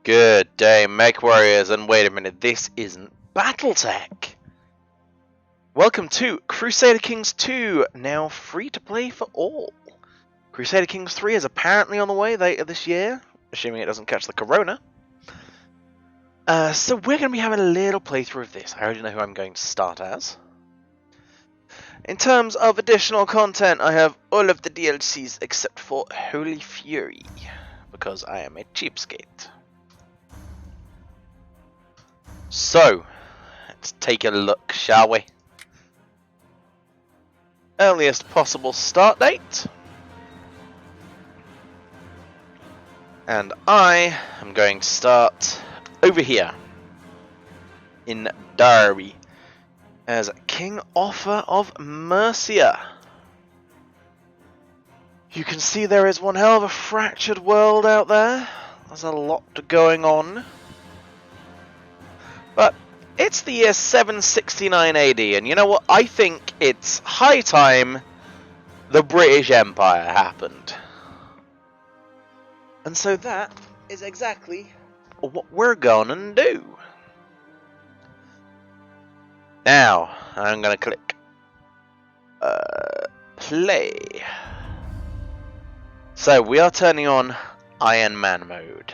Good day, Mech Warriors, and wait a minute, this isn't Battletech! Welcome to Crusader Kings 2, now free to play for all. Crusader Kings 3 is apparently on the way later this year, assuming it doesn't catch the corona. So we're going to be having a little playthrough of this. I already know who I'm going to start as. In terms of additional content, I have all of the DLCs except for Holy Fury, because I am a cheapskate. So, let's take a look, shall we? Earliest possible start date. And I am going to start over here in Derby as King Offa of Mercia. You can see there is one hell of a fractured world out there. There's a lot going on. But it's the year 769 AD, and you know what? I think it's high time the British Empire happened. And so that is exactly what we're gonna do. Now, I'm gonna click play. So we are turning on Iron Man mode.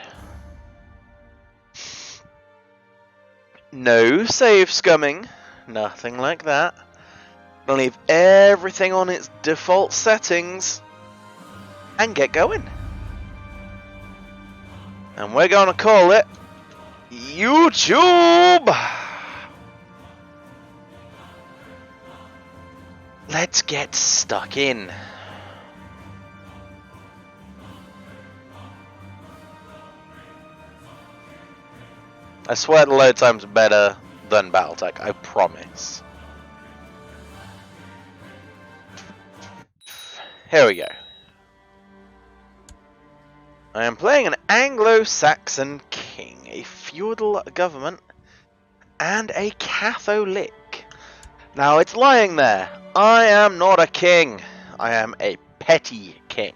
No save scumming, nothing like that. Gonna leave everything on its default settings and get going. And we're gonna call it YouTube. Let's get stuck in. I swear the load time's better than Battletech, I promise. Here we go. I am playing an Anglo-Saxon king, a feudal government, and a Catholic. Now it's lying there. I am not a king. I am a petty king.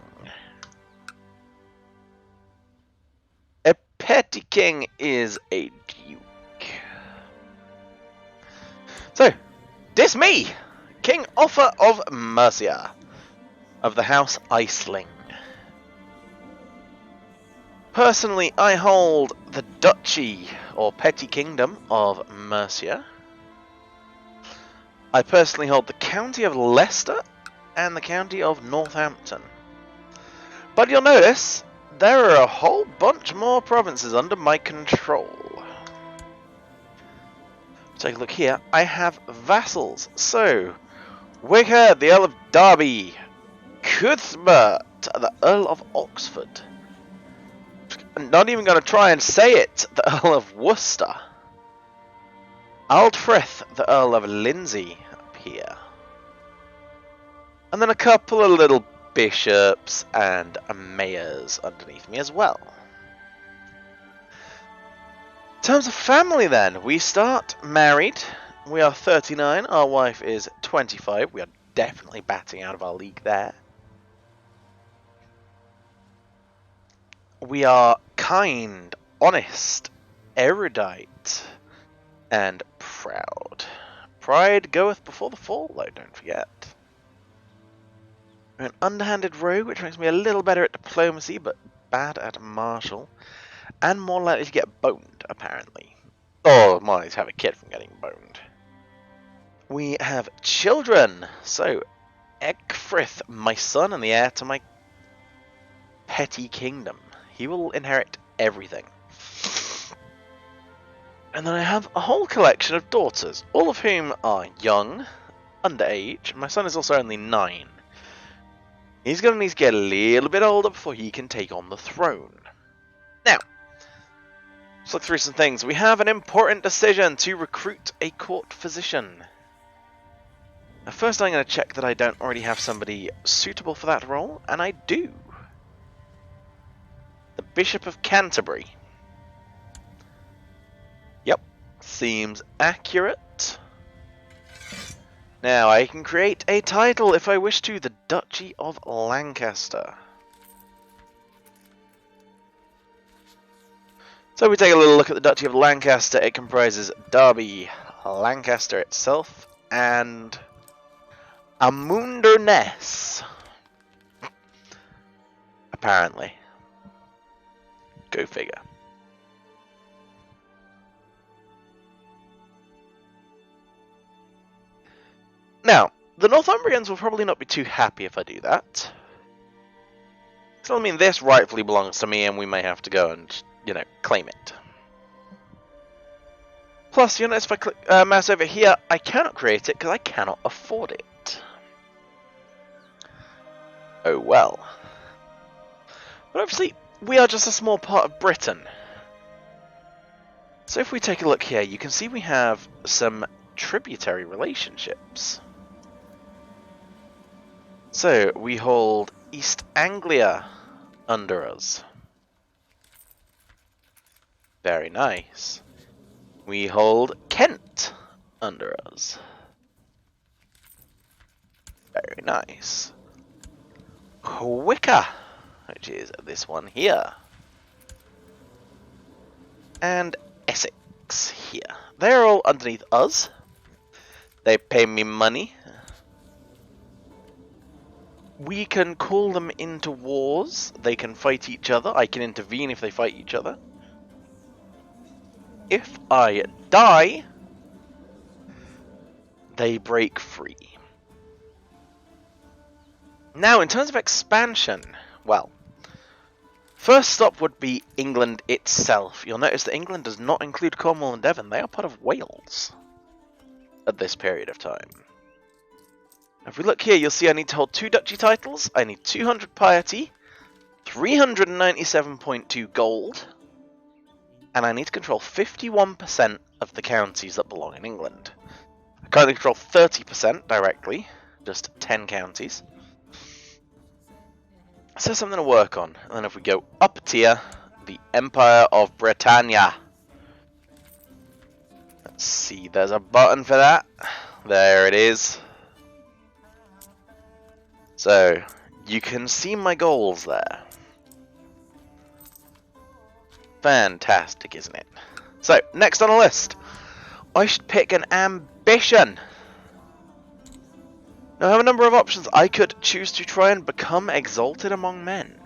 A petty king is a duke. So, this me, King Offa of Mercia, of the House Iceling. Personally, I hold the Duchy, or Petty Kingdom, of Mercia. I personally hold the County of Leicester and the County of Northampton. But you'll notice there are a whole bunch more provinces under my control. Take a look here. I have vassals. So, Wickard, the Earl of Derby. Cuthbert, the Earl of Oxford. I'm not even going to try and say it, the Earl of Worcester. Aldfrith, the Earl of Lindsey, up here. And then a couple of little bishops and mayors underneath me as well. In terms of family then, we start married. We are 39, our wife is 25. We are definitely batting out of our league there. We are kind, honest, erudite, and proud. Pride goeth before the fall, though, don't forget. We're an underhanded rogue, which makes me a little better at diplomacy, but bad at martial, and more likely to get boned, apparently. Or more likely to have a kid from getting boned. We have children. So, Ecgfrith, my son and the heir to my petty kingdom. He will inherit everything. And then I have a whole collection of daughters, all of whom are young, underage. My son is also only 9. He's going to need to get a little bit older before he can take on the throne. Now, let's look through some things. We have an important decision to recruit a court physician. Now, first I'm going to check that I don't already have somebody suitable for that role, and I do. The Bishop of Canterbury. Yep, seems accurate. Now, I can create a title if I wish to, the Duchy of Lancaster. So we take a little look at the Duchy of Lancaster. It comprises Derby, Lancaster itself, and Amunderness. Apparently. Go figure. Now, the Northumbrians will probably not be too happy if I do that. So I mean, this rightfully belongs to me, and we may have to go and, you know, claim it. Plus, you notice if I click mouse over here, I cannot create it because I cannot afford it. Oh well. But obviously, we are just a small part of Britain. So if we take a look here, you can see we have some tributary relationships. So we hold East Anglia under us. Very nice. We hold Kent under us. Very nice. Wicker, which is this one here. And Essex here. They're all underneath us. They pay me money. We can call them into wars. They can fight each other. I can intervene if they fight each other. If I die, they break free. Now, in terms of expansion, well, first stop would be England itself. You'll notice that England does not include Cornwall and Devon. They are part of Wales at this period of time. If we look here, you'll see I need to hold 2 duchy titles. I need 200 piety, 397.2 gold, and I need to control 51% of the counties that belong in England. I currently control 30% directly, just 10 counties. So something to work on. And then if we go up a tier, the Empire of Britannia. Let's see, there's a button for that. There it is. So, you can see my goals there. Fantastic, isn't it? So, next on the list, I should pick an ambition. Now, I have a number of options. I could choose to try and become exalted among men.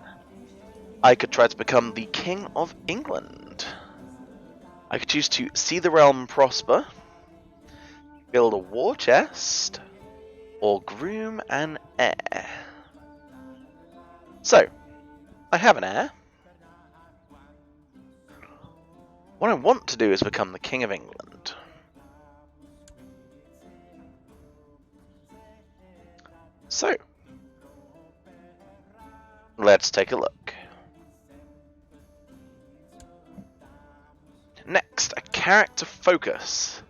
I could try to become the King of England. I could choose to see the realm prosper, build a war chest, or groom an heir. So, I have an heir. What I want to do is become the King of England. So, let's take a look. Next, a character focus.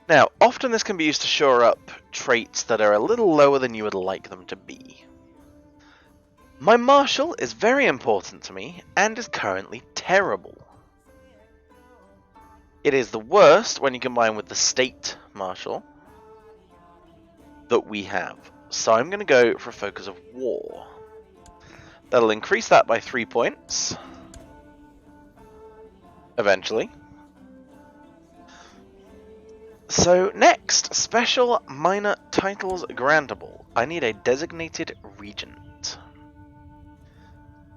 Now, often this can be used to shore up traits that are a little lower than you would like them to be. My marshal is very important to me and is currently terrible. It is the worst when you combine with the state marshal that we have. So I'm going to go for a focus of war. That'll increase that by 3 points. Eventually. So next, special minor titles grantable. I need a designated regent.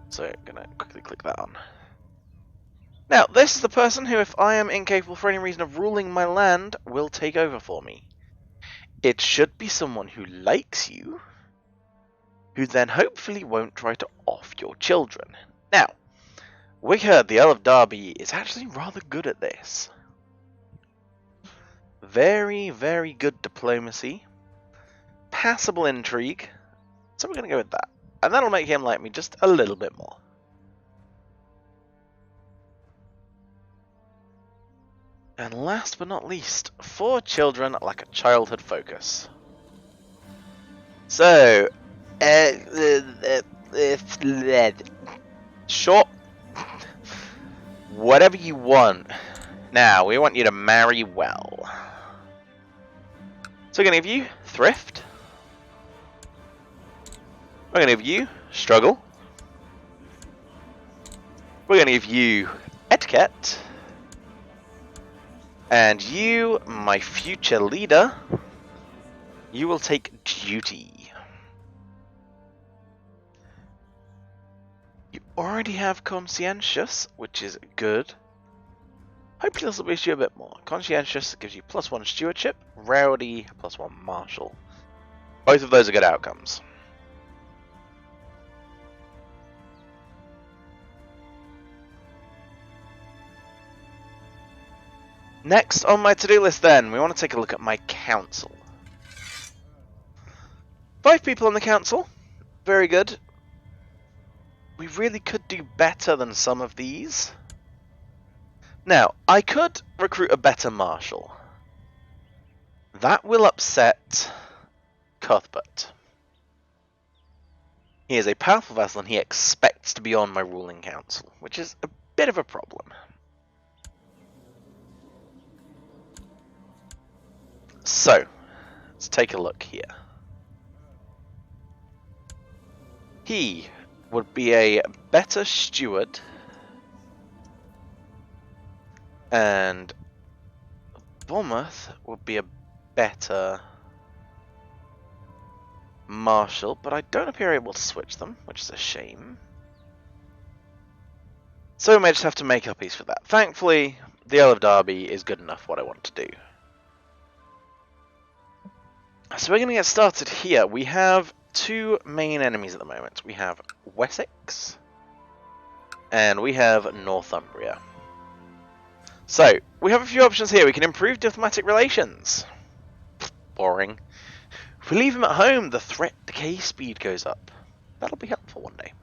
So I'm going to quickly click that on. Now, this is the person who, if I am incapable for any reason of ruling my land, will take over for me. It should be someone who likes you, who then hopefully won't try to off your children. Now, we heard the Earl of Derby is actually rather good at this. Very, very good diplomacy. Passable intrigue. So we're going to go with that. And that'll make him like me just a little bit more. And last but not least, 4 children like a childhood focus. So, sure, whatever you want. Now, we want you to marry well. So we're going to give you thrift. We're going to give you struggle. We're going to give you etiquette. Ket. And you, my future leader, you will take duty. You already have conscientious, which is good. Hopefully this will boost you a bit more. Conscientious gives you +1 stewardship, rowdy +1 martial. Both of those are good outcomes. Next on my to-do list then, we want to take a look at my council. 5 people on the council. Very good. We really could do better than some of these. Now, I could recruit a better marshal. That will upset Cuthbert. He is a powerful vassal and he expects to be on my ruling council, which is a bit of a problem. So, let's take a look here. He would be a better steward, and Bournemouth would be a better marshal, but I don't appear able to switch them, which is a shame. So we may just have to make up peace for that. Thankfully, the Earl of Derby is good enough what I want to do. So we're going to get started here. We have 2 main enemies at the moment. We have Wessex, and we have Northumbria. So, we have a few options here. We can improve diplomatic relations. Boring. If we leave him at home, the threat decay speed goes up. That'll be helpful one day.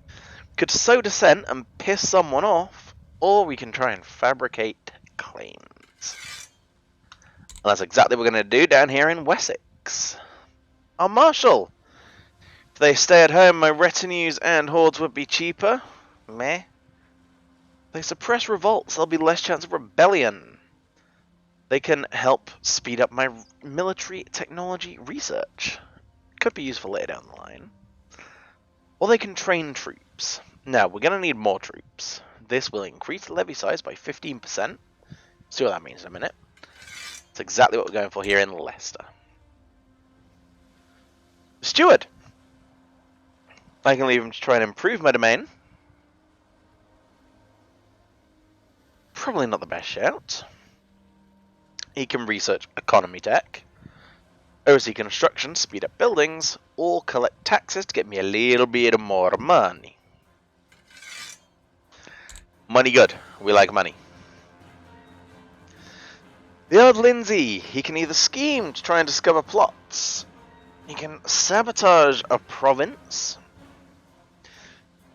We could sow dissent and piss someone off, or we can try and fabricate claims. And that's exactly what we're going to do down here in Wessex. Our marshal! If they stay at home, my retinues and hordes would be cheaper. Meh. They suppress revolts, there'll be less chance of rebellion. They can help speed up my military technology research. Could be useful later down the line. Or they can train troops. Now, we're going to need more troops. This will increase the levy size by 15%. See what that means in a minute. That's exactly what we're going for here in Leicester. Steward! I can leave him to try and improve my domain. Probably not the best shout. He can research economy tech, oversee construction, speed up buildings, or collect taxes to get me a little bit more money. Money good. We like money. The old Lindsay, he can either scheme to try and discover plots, he can sabotage a province,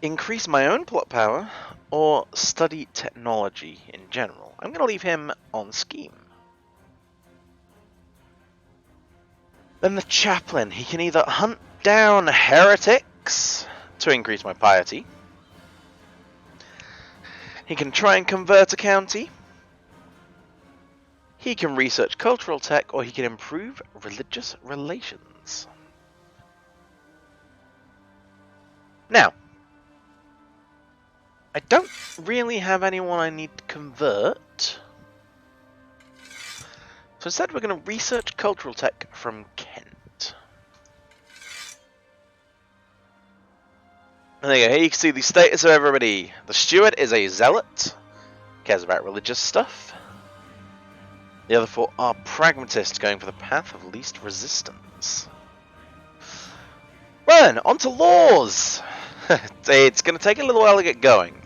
increase my own plot power, or study technology in general. I'm going to leave him on scheme. Then the chaplain, he can either hunt down heretics to increase my piety, he can try and convert a county, he can research cultural tech, or he can improve religious relations. Now, I don't really have anyone I need to convert. So instead we're going to research cultural tech from Kent. And there you go, here you can see the status of everybody. The steward is a zealot, cares about religious stuff. The other 4 are pragmatists, going for the path of least resistance. Well then, on to laws! It's going to take a little while to get going.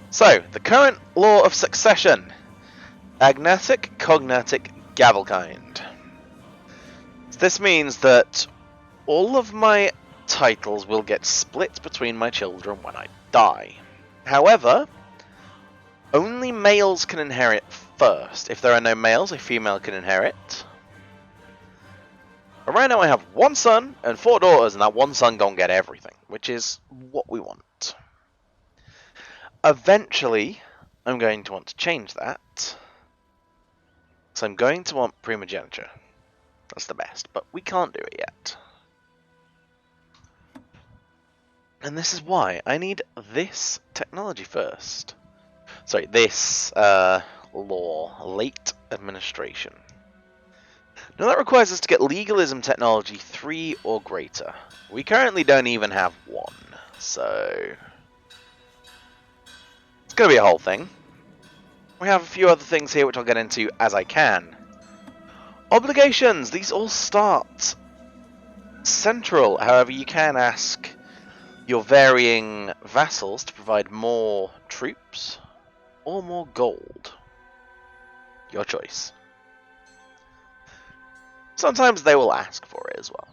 So, the current law of succession. Agnatic, cognatic, gavelkind. This means that all of my titles will get split between my children when I die. However, only males can inherit first. If there are no males, a female can inherit. But right now I have 1 son and 4 daughters, and that 1 son gonna get everything, which is what we want. Eventually, I'm going to want to change that. So I'm going to want primogeniture. That's the best, but we can't do it yet. And this is why I need this technology first. Sorry, this law, late administration. Now that requires us to get legalism technology 3 or greater. We currently don't even have 1, so it's going to be a whole thing. We have a few other things here which I'll get into as I can. Obligations! These all start central, however you can ask your varying vassals to provide more troops or more gold. Your choice. Sometimes they will ask for it as well.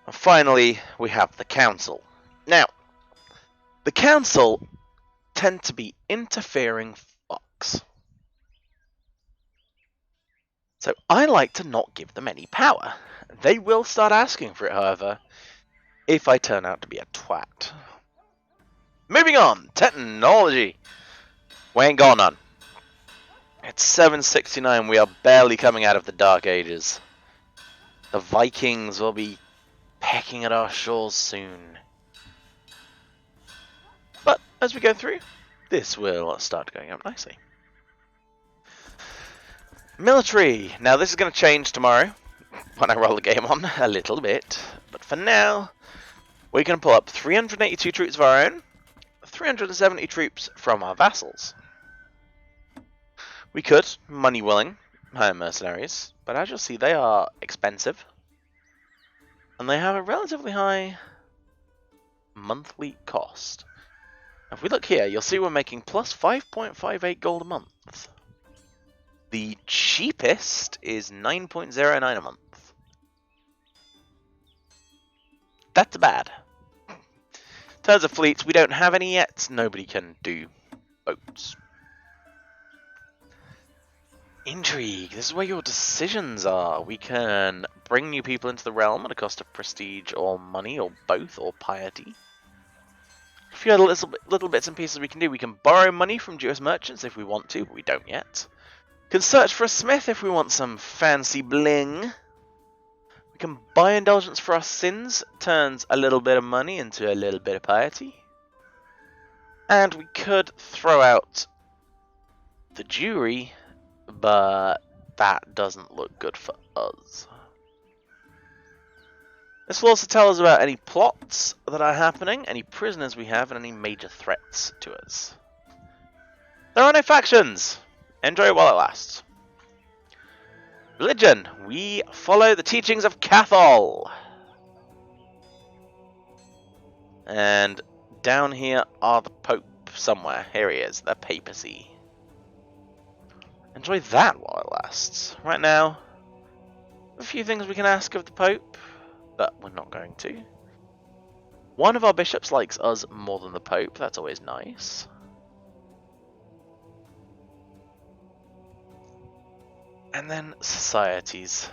And finally, we have the council. Now, the council tend to be interfering fucks. So I like to not give them any power. They will start asking for it, however, if I turn out to be a twat. Moving on, technology. We ain't got none. It's 769, we are barely coming out of the Dark Ages. The Vikings will be pecking at our shores soon. But as we go through, this will start going up nicely. Military. Now this is going to change tomorrow when I roll the game on a little bit. But for now, we can pull up 382 troops of our own, 370 troops from our vassals. We could, money willing, hire mercenaries, but as you'll see, they are expensive. And they have a relatively high monthly cost. If we look here, you'll see we're making plus 5.58 gold a month. The cheapest is 9.09 a month. That's bad. In terms of fleets, we don't have any yet. Nobody can do boats. Intrigue. This is where your decisions are. We can bring new people into the realm at a cost of prestige or money or both or piety. A few other little bits and pieces we can do. We can borrow money from Jewish merchants if we want to, but we don't yet. We can search for a smith if we want some fancy bling. We can buy indulgence for our sins. Turns a little bit of money into a little bit of piety. And we could throw out the Jewry, but that doesn't look good for us. This will also tell us about any plots that are happening, any prisoners we have, and any major threats to us. There are no factions! Enjoy it while it lasts. Religion. We follow the teachings of Cathol. And down here are the Pope somewhere. Here he is, the papacy. Enjoy that while it lasts. Right now, a few things we can ask of the Pope, but we're not going to. One of our bishops likes us more than the Pope. That's always nice. And then societies.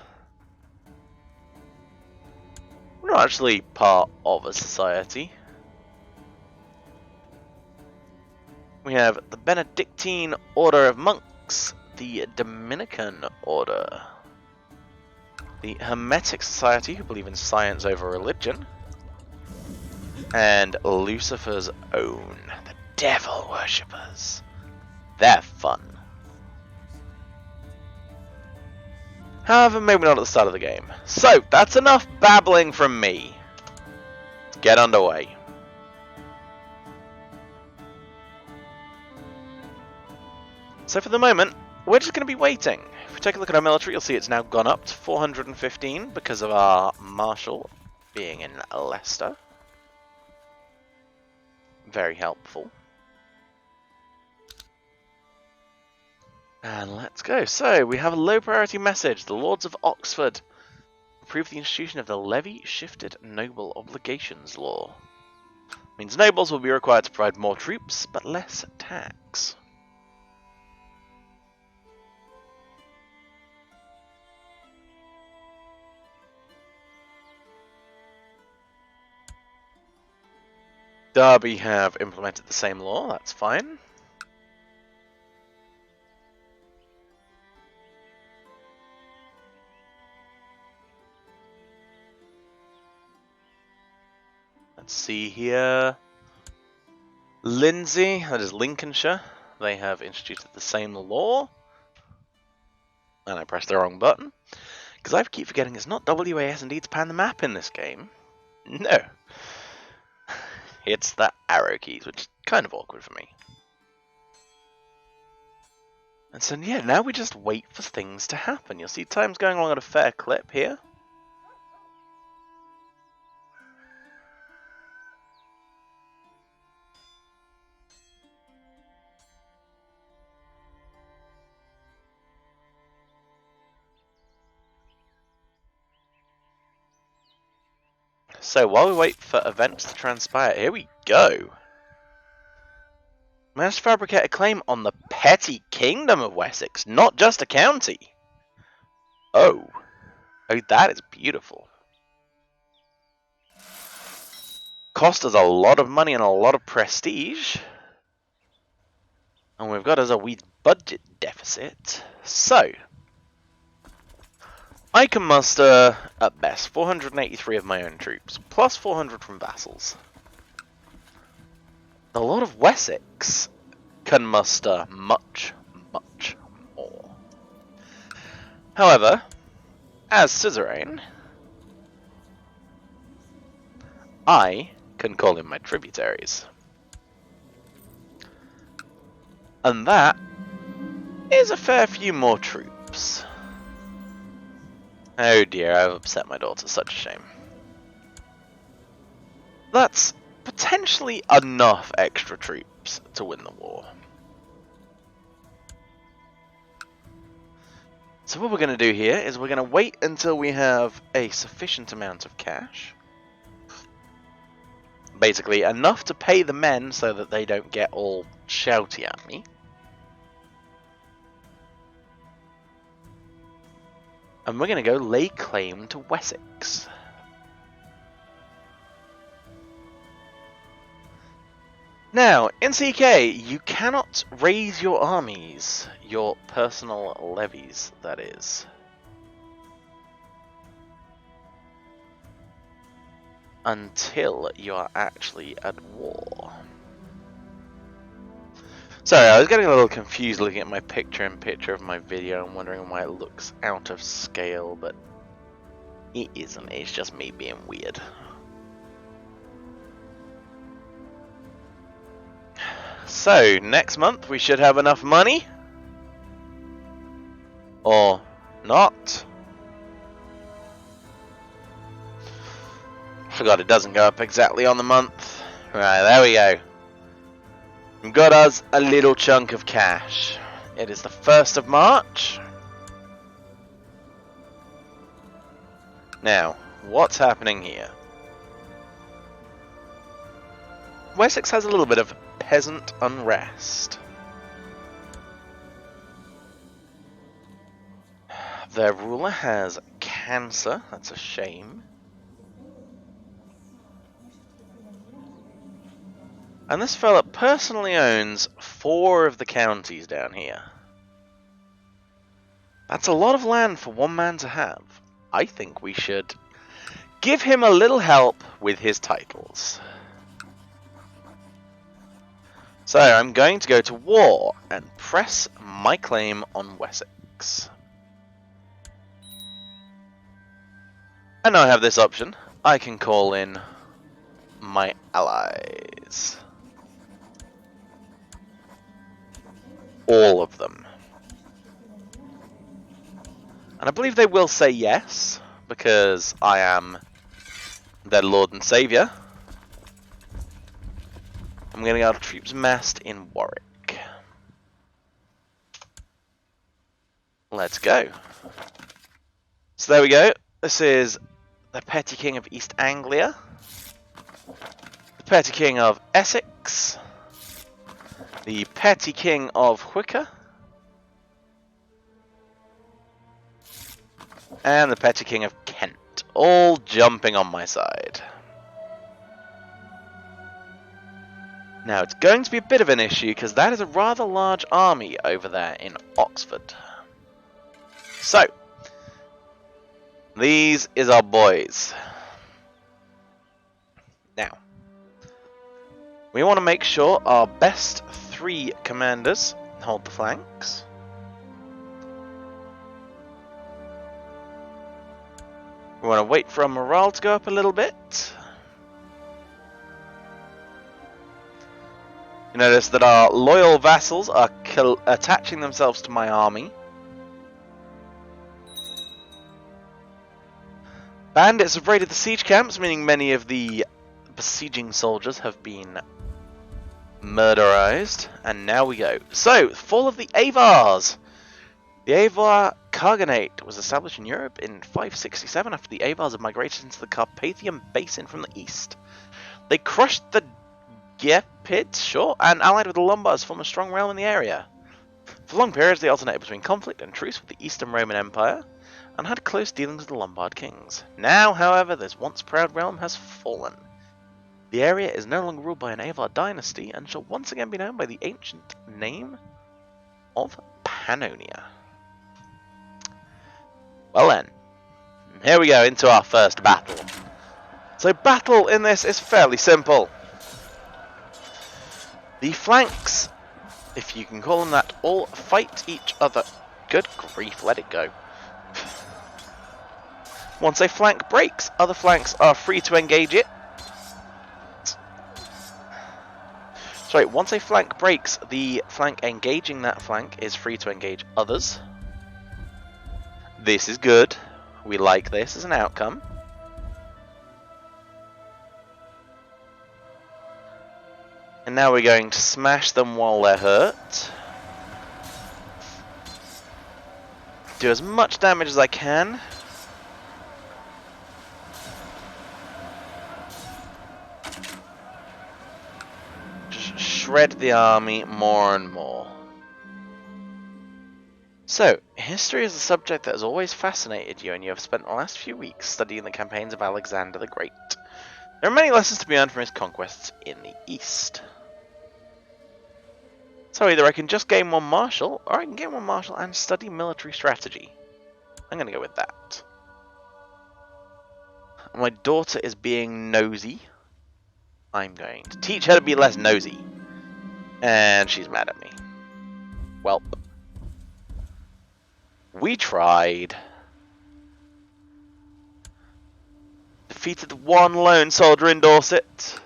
We're not actually part of a society. We have the Benedictine Order of Monks, the Dominican Order, the Hermetic Society, who believe in science over religion, and Lucifer's Own, the Devil Worshippers. They're fun. However, maybe not at the start of the game. So, that's enough babbling from me. Let's get underway. So for the moment, we're just going to be waiting. If we take a look at our military, you'll see it's now gone up to 415 because of our marshal being in Leicester. Very helpful. And let's go. So, we have a low priority message. The Lords of Oxford approve the institution of the Levy-Shifted Noble Obligations Law. Means nobles will be required to provide more troops, but less tax. Derby have implemented the same law, that's fine. Let's see here. Lindsay, that is Lincolnshire. They have introduced the same law. And I pressed the wrong button. Because I keep forgetting it's not WAS and D to pan the map in this game. No. It's the arrow keys, which is kind of awkward for me. And so yeah, now we just wait for things to happen. You'll see time's going along at a fair clip here. So while we wait for events to transpire, here we go. Managed to fabricate a claim on the petty kingdom of Wessex, not just a county. Oh, that is beautiful. Cost us a lot of money and a lot of prestige. And we've got us a wee budget deficit. So, I can muster, at best, 483 of my own troops, plus 400 from vassals. The Lord of Wessex can muster much, much more. However, as suzerain, I can call in my tributaries. And that is a fair few more troops. Oh dear, I've upset my daughter, such a shame. That's potentially enough extra troops to win the war. So what we're going to do here is we're going to wait until we have a sufficient amount of cash. Basically enough to pay the men so that they don't get all shouty at me. And we're going to go lay claim to Wessex. Now, in CK, you cannot raise your armies, your personal levies, that is. Until you are actually at war. Sorry, I was getting a little confused looking at my picture-in-picture of my video and wondering why it looks out of scale, but it isn't, it's just me being weird. So, next month we should have enough money. Or not. Forgot it doesn't go up exactly on the month. Right, there we go. We've got us a little chunk of cash. It is the 1st of March. Now, what's happening here? Wessex has a little bit of peasant unrest. Their ruler has cancer, that's a shame. And this fella personally owns 4 of the counties down here. That's a lot of land for one man to have. I think we should give him a little help with his titles. So I'm going to go to war and press my claim on Wessex. And now I have this option. I can call in my allies. All of them. And I believe they will say yes, because I am their Lord and Saviour. I'm going to get our troops massed in Warwick. Let's go. So there we go. This is the Petty King of East Anglia, the Petty King of Essex, the Petty King of Hwicker, and the Petty King of Kent, all jumping on my side. Now it's going to be a bit of an issue because that is a rather large army over there in Oxford. So, these is our boys. Now, We want to make sure our best 3 commanders hold the flanks. We want to wait for our morale to go up a little bit. You notice that our loyal vassals are attaching themselves to my army. Bandits have raided the siege camps, meaning many of the besieging soldiers have been murderized. And now we go. So, fall of the Avars! The Avar Khaganate was established in Europe in 567 after the Avars had migrated into the Carpathian Basin from the east. They crushed the Gepids, sure, and allied with the Lombards to form a strong realm in the area. For long periods they alternated between conflict and truce with the Eastern Roman Empire, and had close dealings with the Lombard kings. Now, however, this once proud realm has fallen. The area is no longer ruled by an Avar dynasty, and shall once again be known by the ancient name of Pannonia. Well then, here we go into our first battle. So battle in this is fairly simple. The flanks, if you can call them that, all fight each other. Good grief, let it go. Once a flank breaks, other flanks are free to engage it. Sorry, once a flank breaks, the flank engaging that flank is free to engage others. This is good. We like this as an outcome. And now we're going to smash them while they're hurt. Do as much damage as I can. Just shred the army more and more. So, history is a subject that has always fascinated you, and you have spent the last few weeks studying the campaigns of Alexander the Great. There are many lessons to be learned from his conquests in the East. So either I can just gain 1 marshal, or I can gain 1 marshal and study military strategy. I'm going to go with that. My daughter is being nosy. I'm going to teach her to be less nosy. And she's mad at me. Welp. We tried. Defeated 1 lone soldier in Dorset.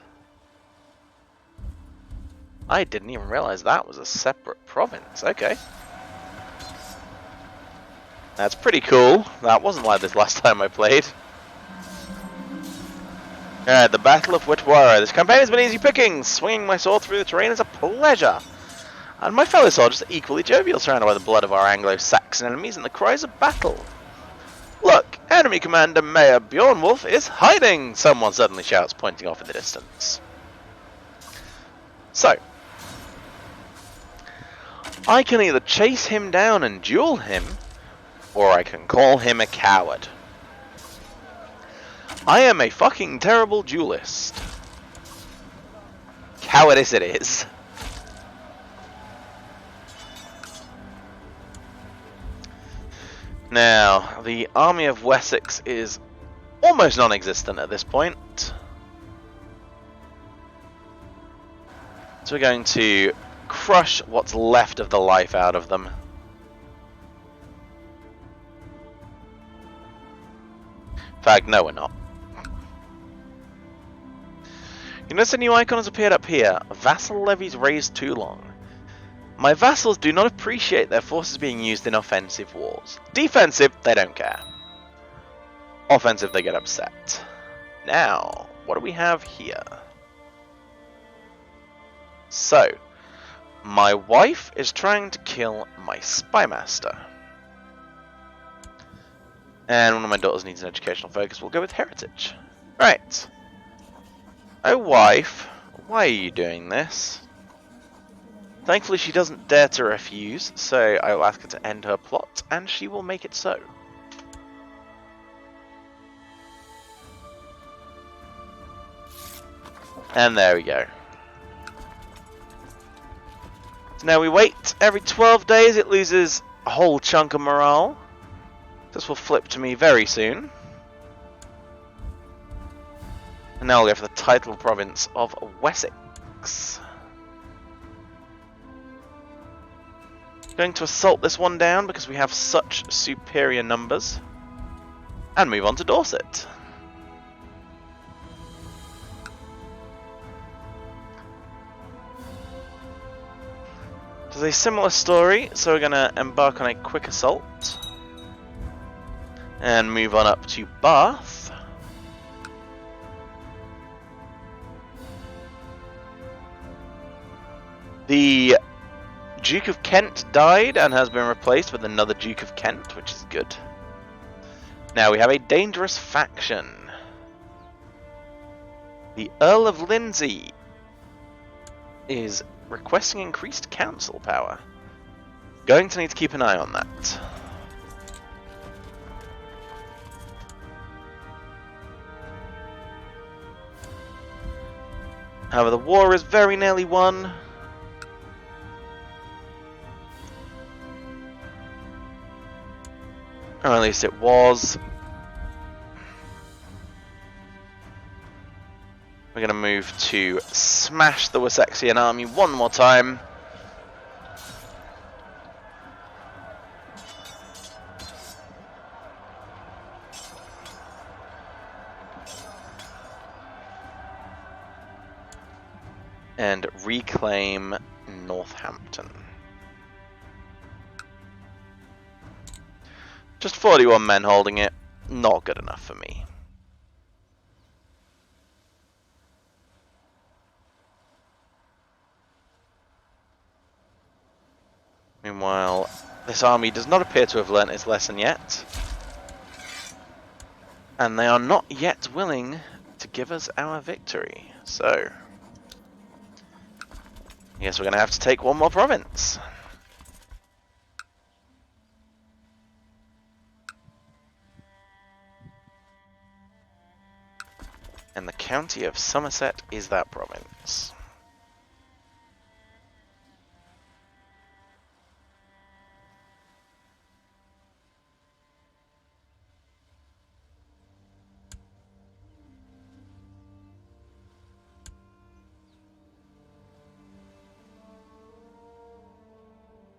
I didn't even realize that was a separate province. Okay. That's pretty cool. That wasn't like this last time I played. Alright, the Battle of Witwara. This campaign has been easy pickings. Swinging my sword through the terrain is a pleasure. And my fellow soldiers are equally jovial, surrounded by the blood of our Anglo-Saxon enemies and the cries of battle. Look, enemy commander Mayor Bjornwolf is hiding! Someone suddenly shouts, pointing off in the distance. So, I can either chase him down and duel him, or I can call him a coward. I am a fucking terrible duelist. Cowardice it is. Now, the army of Wessex is almost non-existent at this point. So we're going to crush what's left of the life out of them. In fact, no, we're not. You notice a new icon has appeared up here. Vassal levies raised too long. My vassals do not appreciate their forces being used in offensive wars. Defensive, they don't care. Offensive, they get upset. Now, what do we have here? So, my wife is trying to kill my spymaster. And one of my daughters needs an educational focus. We'll go with heritage. Right. Oh, wife, why are you doing this? Thankfully, she doesn't dare to refuse, so I will ask her to end her plot, and she will make it so. And there we go. So now we wait. Every 12 days it loses a whole chunk of morale. This will flip to me very soon. And now we'll go for the title province of Wessex. 6. Going to assault this one down because we have such superior numbers. And move on to Dorset. There's a similar story, so we're going to embark on a quick assault. And move on up to Bath. The Duke of Kent died and has been replaced with another Duke of Kent, which is good. Now we have a dangerous faction. The Earl of Lindsey is requesting increased council power. Going to need to keep an eye on that. However, the war is very nearly won. Or at least it was. We're going to move to smash the Wessexian army one more time. And reclaim Northampton. Just 41 men holding it, not good enough for me. Meanwhile, this army does not appear to have learnt its lesson yet. And they are not yet willing to give us our victory. So, I guess we're going to have to take one more province. And the county of Somerset is that province.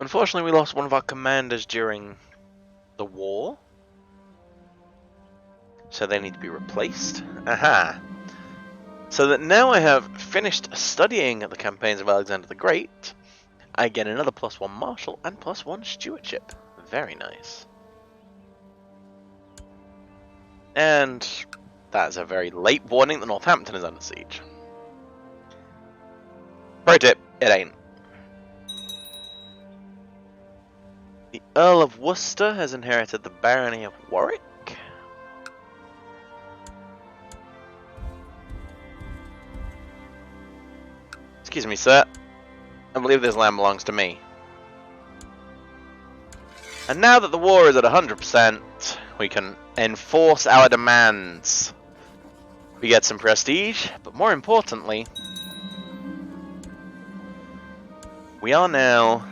Unfortunately, we lost one of our commanders during the war. So they need to be replaced. Aha! So that now I have finished studying the campaigns of Alexander the Great, I get another +1 marshal and +1 stewardship. Very nice. And that's a very late warning that Northampton is under siege. Pro tip, it ain't. The Earl of Worcester has inherited the barony of Warwick. Excuse me, sir. I believe this land belongs to me. And now that the war is at 100%, we can enforce our demands. We get some prestige, but more importantly, we are now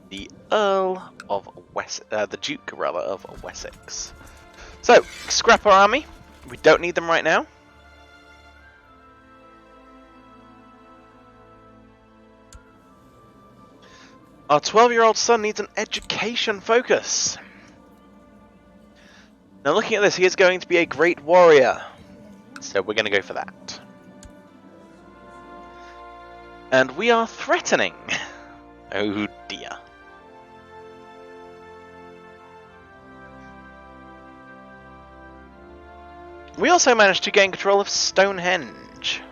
the Earl of the Duke, rather, of Wessex. So, scrap our army. We don't need them right now. Our 12-year-old son needs an education focus. Now looking at this, he is going to be a great warrior. So we're going to go for that. And we are threatening. Oh dear. We also managed to gain control of Stonehenge.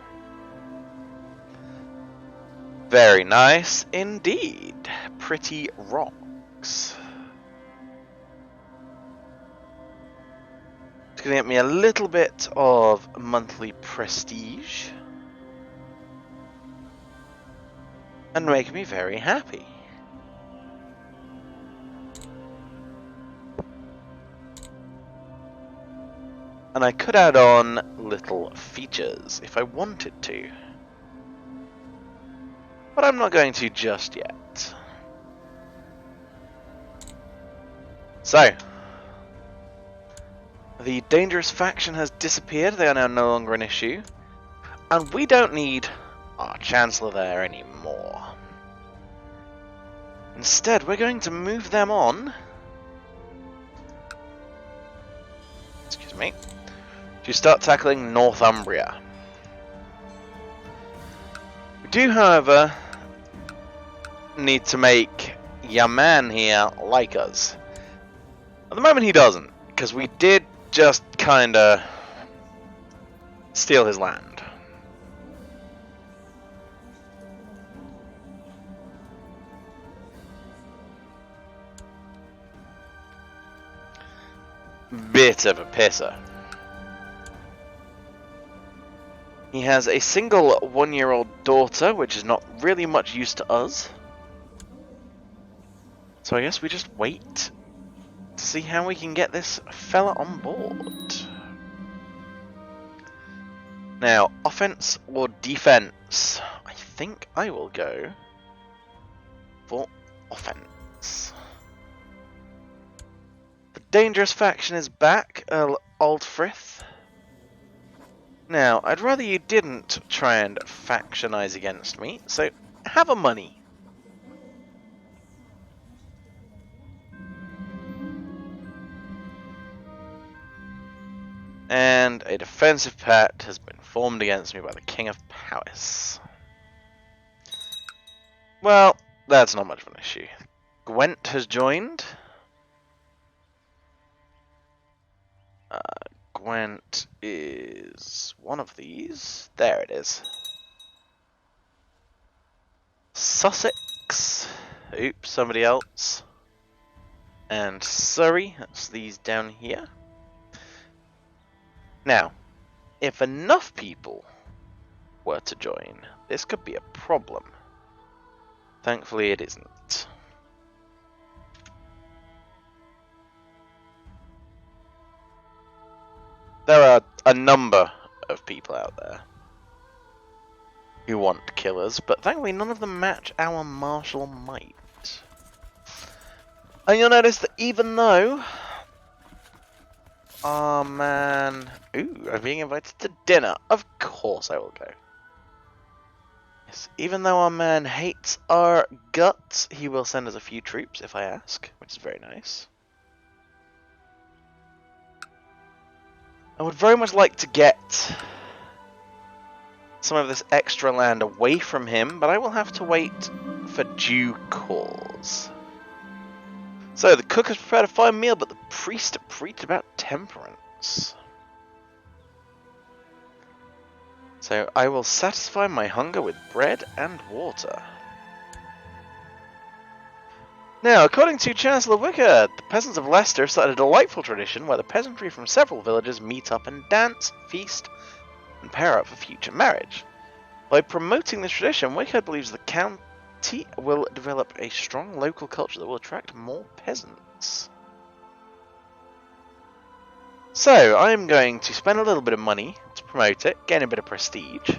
Very nice indeed. Pretty rocks. It's going to get me a little bit of monthly prestige. And make me very happy. And I could add on little features if I wanted to. But I'm not going to just yet. So, the dangerous faction has disappeared. They are now no longer an issue. And we don't need our Chancellor there anymore. Instead, we're going to move them on, excuse me, to start tackling Northumbria. We do, however, need to make your man here like us. At the moment he doesn't, because we did just kinda steal his land. Bit of a pisser. He has a single 1-year-old daughter, which is not really much use to us. So I guess we just wait to see how we can get this fella on board. Now, offense or defense? I think I will go for offense. The dangerous faction is back, Earl Aldfrith. Now, I'd rather you didn't try and factionize against me, so have a money. And a defensive pact has been formed against me by the King of Powys. Well, that's not much of an issue. Gwent has joined. Gwent is one of these. There it is. Sussex. Oops, somebody else. And Surrey. That's these down here. Now, if enough people were to join, this could be a problem. Thankfully, it isn't. There are a number of people out there who want to kill us, but thankfully none of them match our martial might. And you'll notice that even though... Oh man... Ooh, I'm being invited to dinner. Of course I will go. Yes, even though our man hates our guts, he will send us a few troops if I ask, which is very nice. I would very much like to get some of this extra land away from him, but I will have to wait for due cause. So, the cook has prepared a fine meal, but the priest preached about temperance. So, I will satisfy my hunger with bread and water. Now, according to Chancellor Wicker, the peasants of Leicester started a delightful tradition where the peasantry from several villages meet up and dance, feast, and pair up for future marriage. By promoting this tradition, Wicker believes the county will develop a strong local culture that will attract more peasants. So, I'm going to spend a little bit of money to promote it, gain a bit of prestige,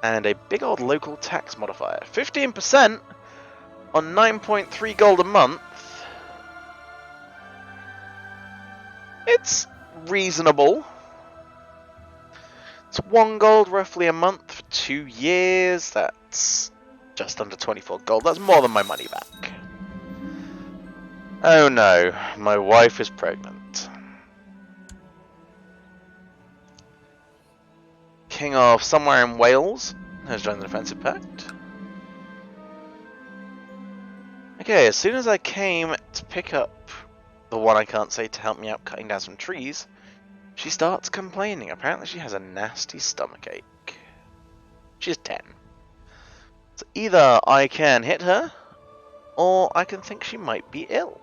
and a big old local tax modifier. 15% on 9.3 gold a month. It's reasonable. It's 1 gold roughly a month for 2 years. That's just under 24 gold. That's more than my money back. Oh no, my wife is pregnant. King of somewhere in Wales has joined the defensive pact. Okay, as soon as I came to pick up the one I can't say to help me out cutting down some trees, she starts complaining. Apparently she has a nasty stomachache. She's 10. So either I can hit her, or I can think she might be ill.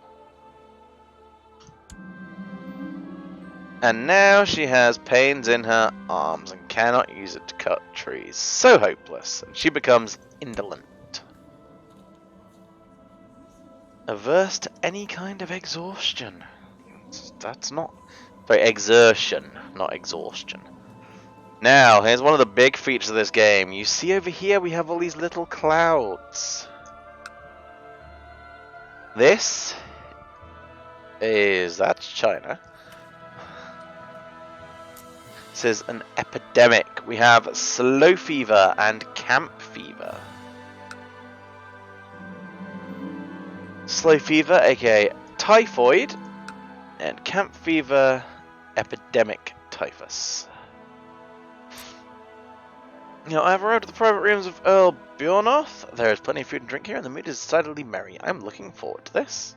And now she has pains in her arms and cannot use it to cut trees. So hopeless, and she becomes indolent. Averse to any kind of exhaustion. That's not... Sorry, exertion, not exhaustion. Now, here's one of the big features of this game. You see over here we have all these little clouds. This is... that's China. This is an epidemic. We have slow fever and camp fever. Slow fever, aka typhoid, and camp fever, epidemic typhus. Now, I have arrived at the private rooms of Earl Bjornoth. There is plenty of food and drink here, and the mood is decidedly merry. I'm looking forward to this.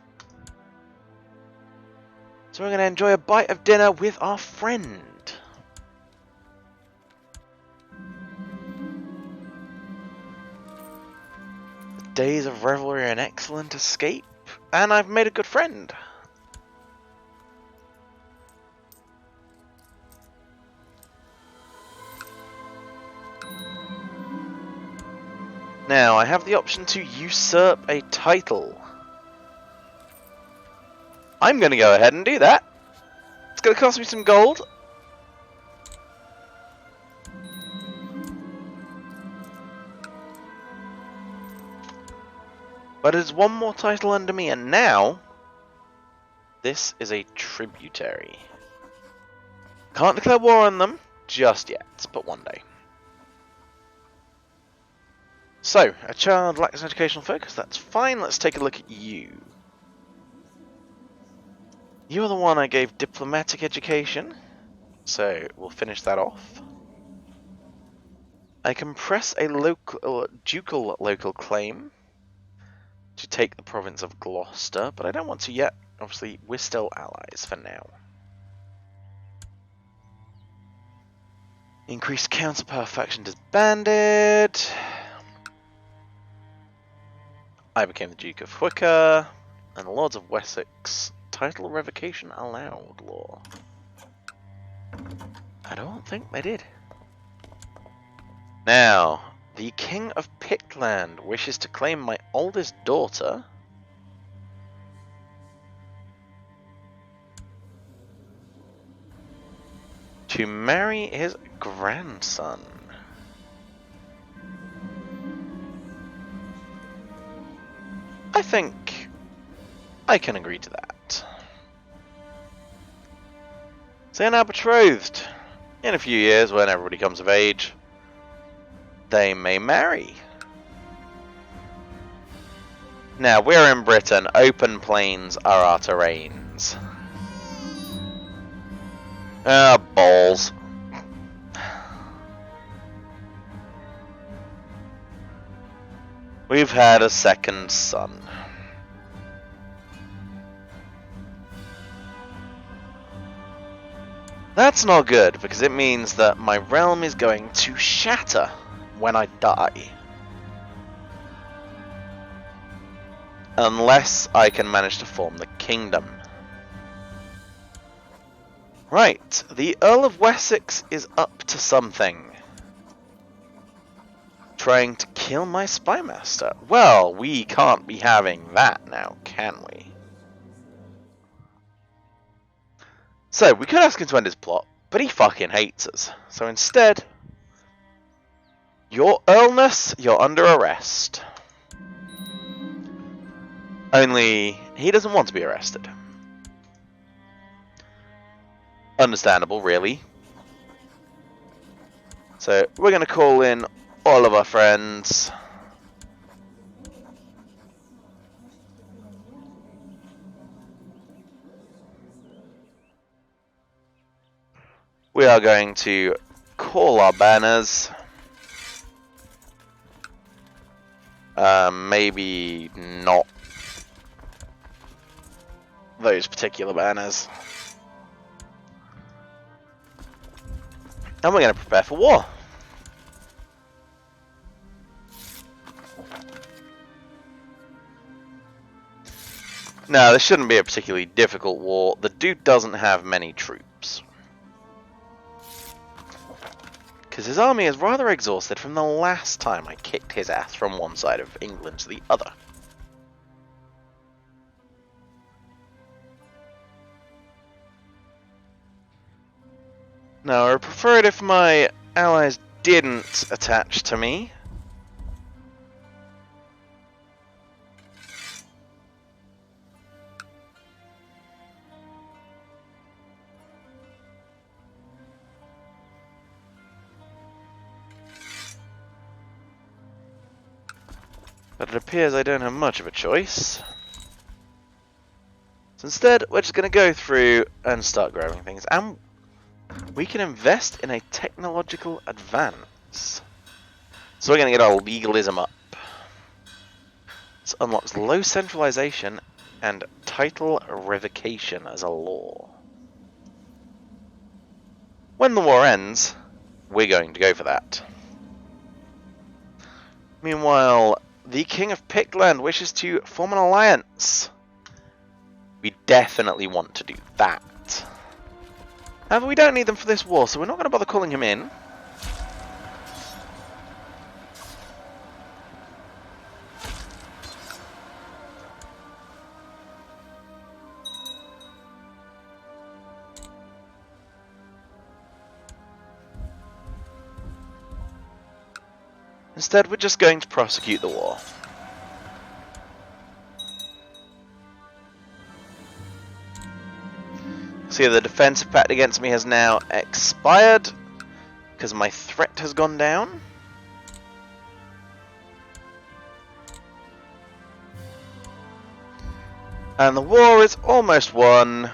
So we're going to enjoy a bite of dinner with our friend. The days of revelry are an excellent escape, and I've made a good friend. Now, I have the option to usurp a title. I'm going to go ahead and do that. It's going to cost me some gold. But there's one more title under me, and now this is a tributary. Can't declare war on them just yet, but one day. So, a child lacks an educational focus, that's fine. Let's take a look at you. You are the one I gave diplomatic education, so we'll finish that off. I can press a ducal local claim to take the province of Gloucester, but I don't want to yet. Obviously, we're still allies for now. Increased counterpower faction disbanded. I became the Duke of Hwicker, and the Lords of Wessex title revocation allowed law. I don't think they did. Now, the King of Pictland wishes to claim my oldest daughter. To marry his grandson. I think I can agree to that. So they're now betrothed. In a few years, when everybody comes of age, they may marry. Now, we're in Britain. Open plains are our terrains. Ah, balls. We've had a second son. That's not good, because it means that my realm is going to shatter when I die. Unless I can manage to form the kingdom. Right, the Earl of Wessex is up to something. Trying to kill my spymaster. Well, we can't be having that now, can we? So, we could ask him to end his plot, but he fucking hates us. So instead, your Earlness, you're under arrest. Only, he doesn't want to be arrested. Understandable, really. So, we're going to call in all of our friends. We are going to call our banners. Maybe not those particular banners. And we're going to prepare for war. Now, this shouldn't be a particularly difficult war. The dude doesn't have many troops. Because his army is rather exhausted from the last time I kicked his ass from one side of England to the other. Now, I would prefer it if my allies didn't attach to me. But it appears I don't have much of a choice. So instead, we're just going to go through and start grabbing things. And we can invest in a technological advance. So we're going to get our legalism up. This unlocks low centralization and title revocation as a law. When the war ends, we're going to go for that. Meanwhile, the King of Pictland wishes to form an alliance. We definitely want to do that. However, we don't need them for this war, so we're not going to bother calling him in. Instead, we're just going to prosecute the war. See, the defensive pact against me has now expired because my threat has gone down. And the war is almost won.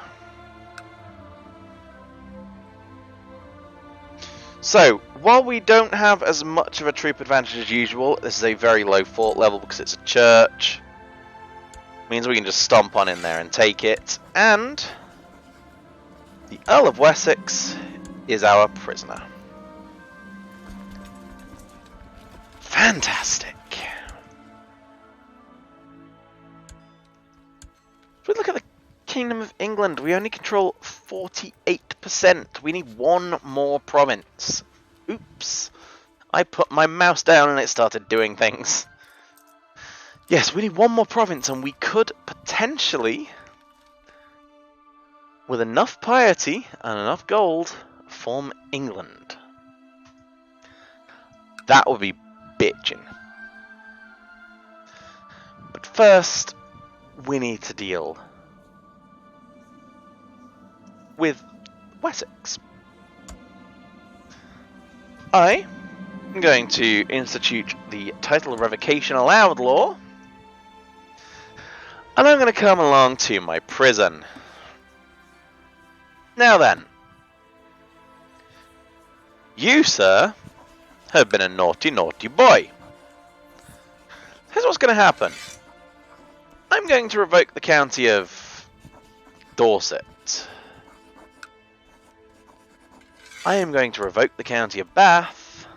So, while we don't have as much of a troop advantage as usual, this is a very low fort level because it's a church. Means we can just stomp on in there and take it. And the Earl of Wessex is our prisoner. Fantastic. If we look at the Kingdom of England, we only control 48%. We need one more province. Oops. I put my mouse down and it started doing things. Yes, we need one more province and we could potentially, with enough piety and enough gold, form England. That would be bitchin'. But first, we need to deal with Wessex. I am going to institute the title revocation allowed law, and I'm going to come along to my prison. Now then, you, sir, have been a naughty, naughty boy. Here's what's going to happen. I'm going to revoke the county of Dorset. I am going to revoke the county of Bath.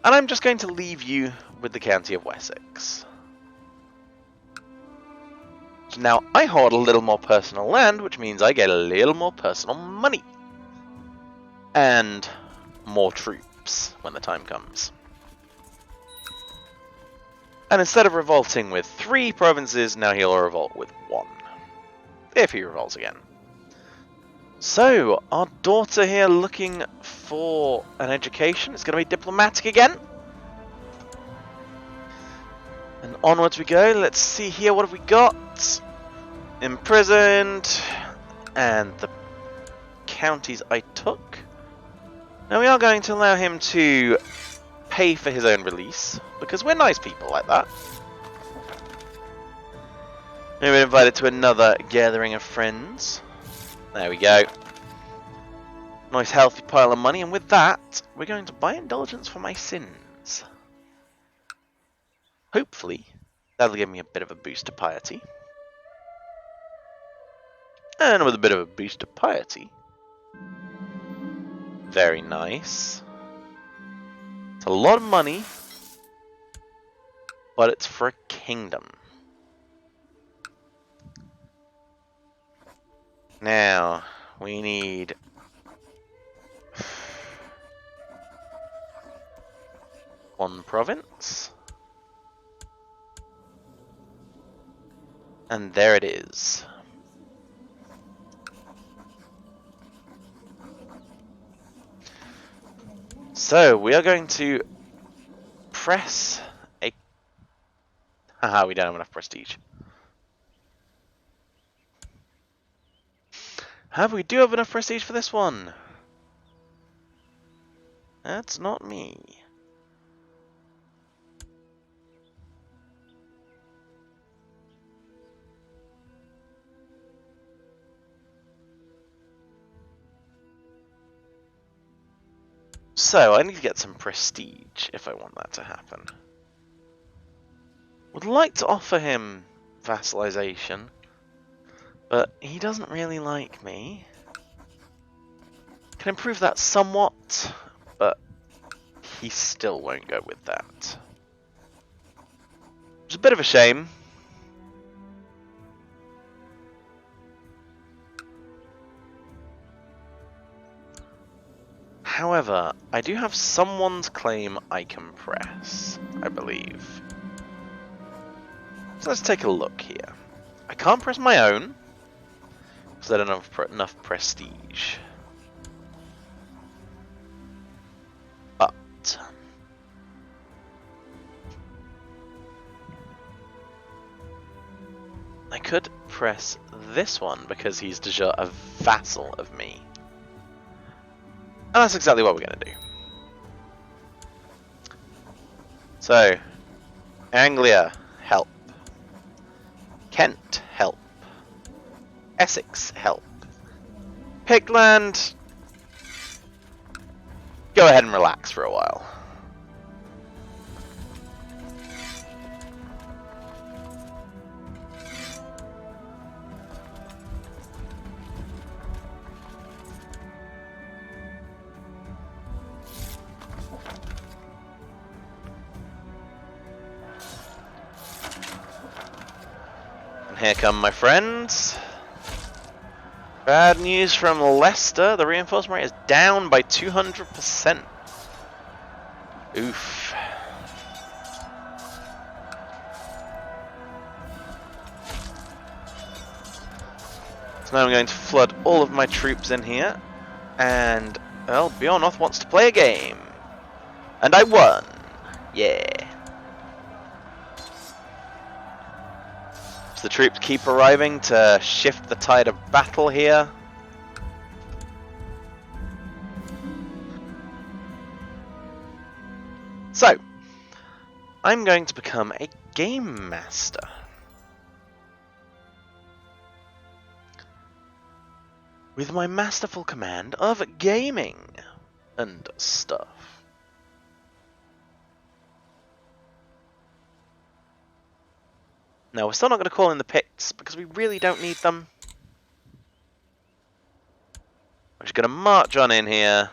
And I'm just going to leave you with the county of Wessex. So now I hold a little more personal land, which means I get a little more personal money. And more troops when the time comes. And instead of revolting with 3 provinces, now he'll revolt with 1. If he revolts again. So, our daughter here looking for an education. It's going to be diplomatic again. And onwards we go. Let's see here, what have we got? Imprisoned. And the counties I took. Now we are going to allow him to pay for his own release, because we're nice people like that. We've been invited to another gathering of friends. There we go. Nice healthy pile of money, and with that, we're going to buy indulgence for my sins. Hopefully, that'll give me a bit of a boost to piety. And with a bit of a boost to piety. Very nice. It's a lot of money, but it's for a kingdom. Now, we need one province. And there it is. So, we are going to press a... Haha, we don't have enough prestige. However, we do have enough prestige for this one. That's not me. So, I need to get some prestige if I want that to happen. Would like to offer him vassalization, but he doesn't really like me. Can improve that somewhat, but he still won't go with that. It's a bit of a shame. However, I do have someone's claim I can press, I believe. So let's take a look here. I can't press my own, because I don't have enough prestige. But I could press this one, because he's de jure a vassal of me. And that's exactly what we're going to do. So, Anglia, help. Kent, help. Essex, help. Pictland, go ahead and relax for a while. Here come my friends. Bad news from Leicester. The reinforcement rate is down by 200%. Oof. So now I'm going to flood all of my troops in here. And, well, Bjornoth wants to play a game. And I won. Yeah. So the troops keep arriving to shift the tide of battle here. So, I'm going to become a game master. With my masterful command of gaming and stuff. No, we're still not going to call in the Picts, because we really don't need them. We're just going to march on in here,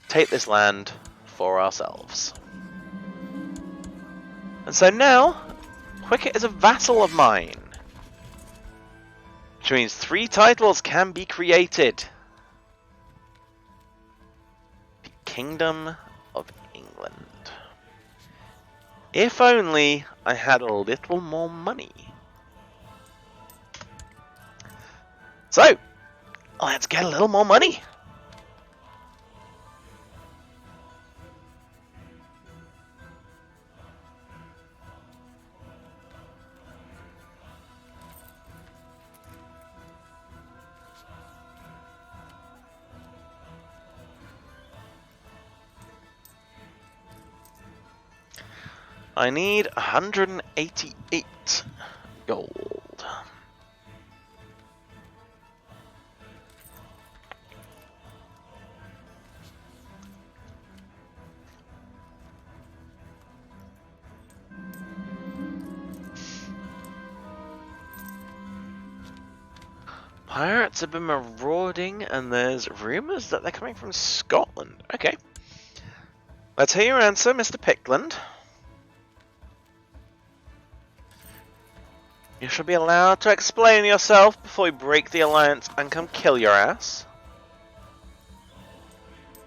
take this land for ourselves. And so now, Quicket is a vassal of mine. Which means 3 titles can be created. The Kingdom of England. If only I had a little more money. So, let's get a little more money. I need 188 gold. Pirates have been marauding, and there's rumours that they're coming from Scotland. Okay. Let's hear your answer, Mr. Pickland. You shall be allowed to explain yourself before we break the alliance and come kill your ass.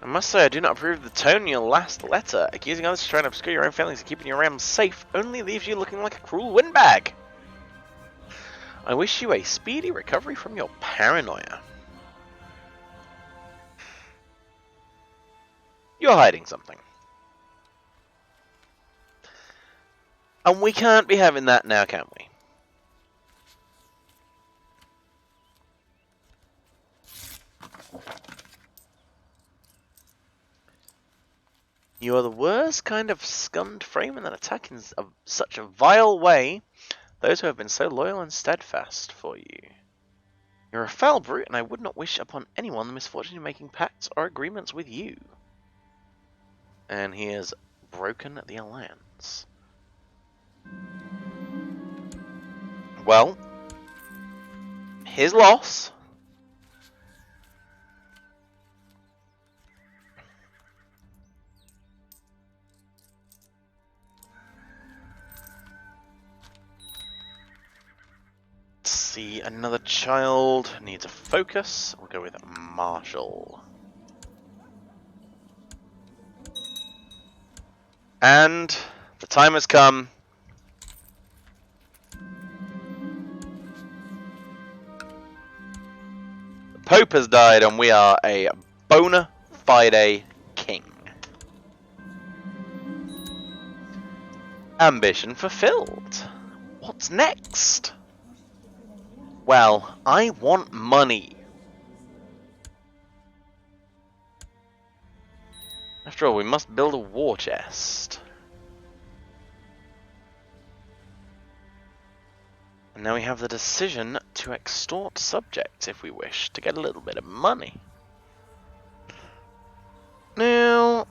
I must say I do not approve of the tone in your last letter. Accusing others of trying to obscure your own failings and keeping your realm safe only leaves you looking like a cruel windbag. I wish you a speedy recovery from your paranoia. You're hiding something. And we can't be having that now, can we? You are the worst kind of scummed freeman that attack in such a vile way those who have been so loyal and steadfast for you. You're a foul brute, and I would not wish upon anyone the misfortune of making pacts or agreements with you. and he has broken the alliance. Well, his loss. Let's see, another child needs a focus. We'll go with Marshall. And the time has come. The Pope has died and we are a bona fide king. Ambition fulfilled. What's next? Well, I want money. After all, we must build a war chest. And now we have the decision to extort subjects if we wish to get a little bit of money. Now,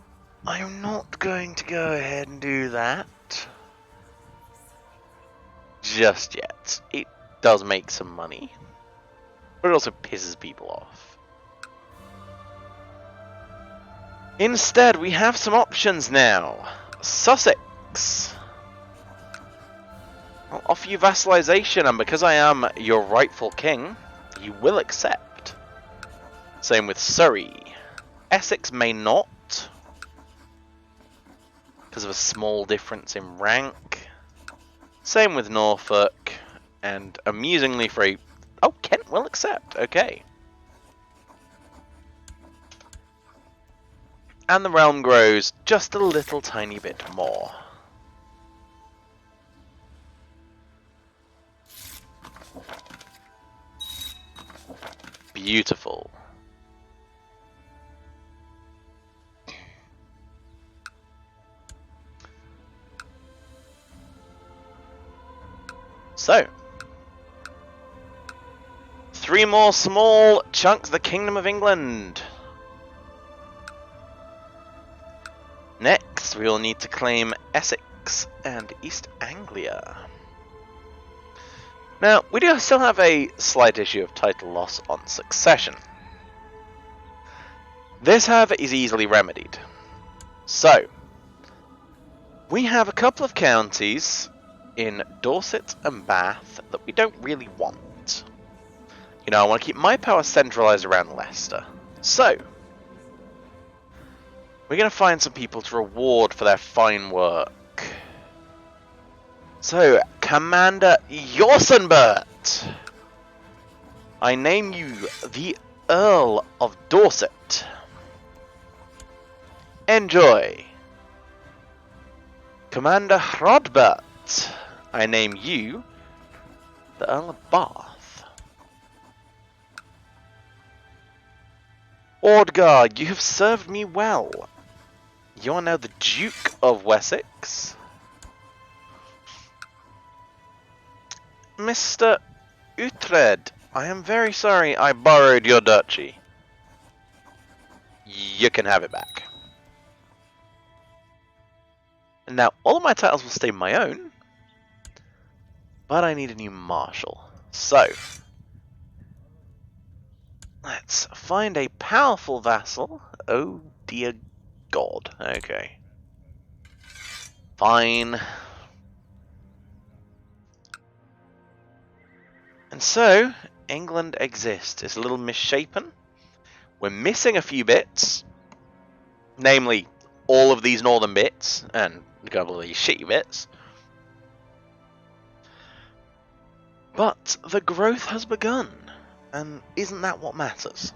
I'm not going to go ahead and do that just yet. It does make some money, but it also pisses people off. Instead, we have some options now. Sussex. I'll offer you vassalization, and because I am your rightful king, you will accept. Same with Surrey. Essex may not, because of a small difference in rank. Same with Norfolk, and amusingly for a... Oh, Kent will accept, okay. And the realm grows just a little tiny bit more. Beautiful. So, 3 more small chunks of the Kingdom of England. Next, we will need to claim Essex and East Anglia. Now, we do still have a slight issue of title loss on succession. This, however, is easily remedied. So, we have a couple of counties in Dorset and Bath that we don't really want. You know, I want to keep my power centralised around Leicester. So, we're going to find some people to reward for their fine work. So, Commander Yorsenbert, I name you the Earl of Dorset. Enjoy. Commander Hrodbert, I name you the Earl of Bath. Ordgar, you have served me well. You are now the Duke of Wessex. Mr. Uhtred, I am very sorry I borrowed your duchy. You can have it back. And now all of my titles will stay my own, but I need a new marshal. So, let's find a powerful vassal. Oh dear God. Okay. Fine. And so, England exists. It's a little misshapen. We're missing a few bits. Namely, all of these northern bits, and a couple of these shitty bits. But the growth has begun, and isn't that what matters?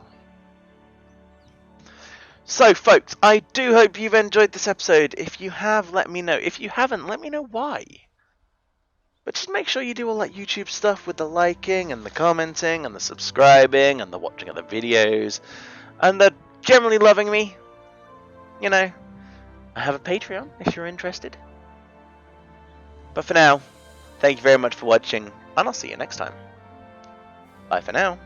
So, folks, I do hope you've enjoyed this episode. If you have, let me know. If you haven't, let me know why. But just make sure you do all that YouTube stuff with the liking and the commenting and the subscribing and the watching of the videos and the generally loving me. You know, I have a Patreon if you're interested. But for now, thank you very much for watching, and I'll see you next time. Bye for now.